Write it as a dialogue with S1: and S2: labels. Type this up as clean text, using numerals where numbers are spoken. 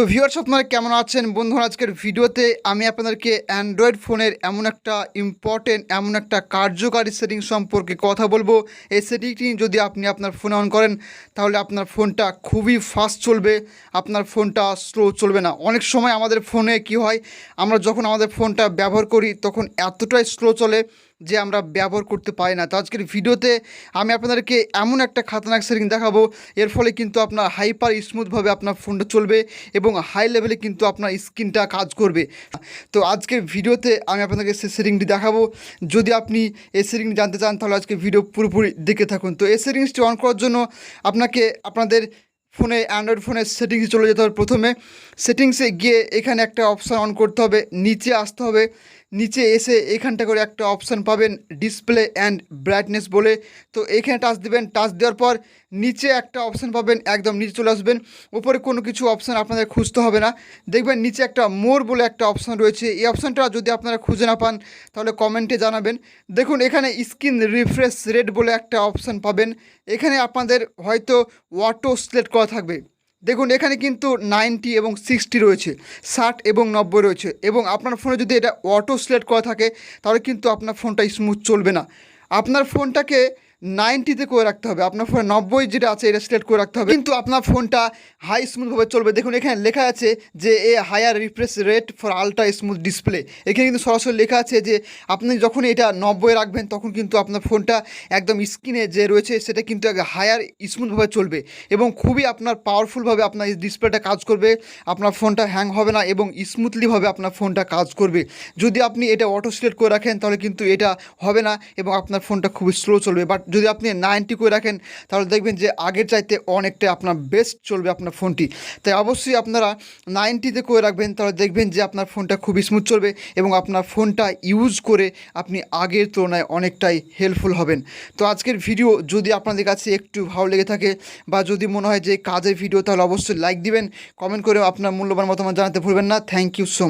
S1: তো ভিউয়ার্স আপনারা কেমন আছেন বন্ধুরা? আজকের ভিডিওতে আমি আপনাদেরকে অ্যান্ড্রয়েড ফোনের এমন একটা কার্যকারী সেটিং সম্পর্কে কথা বলবো। এই সেটিংটি যদি আপনি আপনার ফোনে অন করেন তাহলে আপনার ফোনটা খুবই ফাস্ট চলবে, আপনার ফোনটা স্লো চলবে না। অনেক সময় আমাদের ফোনে কি হয়, আমরা যখন আমাদের ফোনটা ব্যবহার করি তখন এতটাই স্লো চলে যে আমরা ব্যবহার করতে পারি না। তো আজকের ভিডিওতে আমি আপনাদেরকে এমন একটা খাতরনাক সেটিং দেখাবো, এর ফলে কিন্তু আপনার হাইপার স্মুথভাবে আপনার ফোনটা চলবে এবং হাই লেভেলে কিন্তু আপনার স্ক্রিনটা কাজ করবে। তো আজকের ভিডিওতে আমি আপনাদেরকে সেই সেটিংটি দেখাবো। যদি আপনি এই সেটিংটি জানতে চান তাহলে আজকে ভিডিও পুরোপুরি দেখে থাকুন। তো এই সেটিংসটি অন করার জন্য আপনাকে আপনাদের ফোনে অ্যান্ড্রয়েড ফোনের সেটিংসে চলে যেতে হবে। প্রথমে সেটিংসে গিয়ে এখানে একটা অপশান অন করতে হবে, নিচে আসতে হবে। নিচে এসে এখানটা করে একটা অপশান পাবেন ডিসপ্লে অ্যান্ড ব্রাইটনেস বলে। তো এখানে টাচ দেবেন, টাচ দেওয়ার পর নিচে একটা অপশান পাবেন, একদম নিচে চলে আসবেন। উপরে কোনো কিছু অপশান আপনাদের খুঁজতে হবে না, দেখবেন নিচে একটা মোর বলে একটা অপশান রয়েছে। এই অপশানটা যদি আপনারা খুঁজে না পান তাহলে কমেন্টে জানাবেন। দেখুন এখানে স্ক্রিন রিফ্রেশ রেট বলে একটা অপশান পাবেন। এখানে আপনাদের হয়তো অটো সিলেক্ট করা থাকবে। দেখুন এখানে কিন্তু 90 এবং 60 রয়েছে, 60 এবং 90 রয়েছে, এবং আপনার ফোনে যদি এটা অটো সিলেক্ট করা থাকে তাহলে কিন্তু আপনার ফোনটা স্মুথ চলবে না। আপনার ফোনটাকে 90-তে করে রাখতে হবে, আপনার ফোনে 90 যেটা আছে এটা সিলেক্ট করে রাখতে হবে, কিন্তু আপনার ফোনটা হাই স্মুথভাবে চলবে। দেখুন এখানে লেখা আছে যে higher refresh rate for ultra smooth display. এখানে কিন্তু সরাসরি লেখা আছে যে আপনি যখন এটা 90 রাখবেন তখন কিন্তু আপনার ফোনটা একদম স্ক্রিনে যে রয়েছে সেটা কিন্তু হায়ার স্মুথভাবে চলবে এবং খুবই আপনার পাওয়ারফুলভাবে আপনার ডিসপ্লেটা কাজ করবে। আপনার ফোনটা হ্যাং হবে না এবং স্মুথলিভাবে আপনার ফোনটা কাজ করবে। যদি আপনি এটা অটো সিলেক্ট করে রাখেন তাহলে কিন্তু এটা হবে না এবং আপনার ফোনটা খুবই স্লো চলবে। বাট যদি আপনি 90 করে রাখেন তাহলে দেখবেন যে আগের চাইতে অনেকটাই আপনার বেস্ট চলবে আপনার ফোনটি। তাই অবশ্যই আপনারা 90-তে করে রাখবেন, তাহলে দেখবেন যে আপনার ফোনটা খুবই স্মুথ চলবে এবং আপনার ফোনটা ইউজ করে আপনি আগের তুলনায় অনেকটাই হেল্পফুল হবেন। তো আজকের ভিডিও যদি আপনাদের কাছে একটু ভালো লেগে থাকে বা যদি মনে হয় যে কাজের ভিডিও, তাহলে অবশ্যই লাইক দিবেন, কমেন্ট করে আপনার মূল্যবান মতামত জানাতে ভুলবেন না। Thank you so much.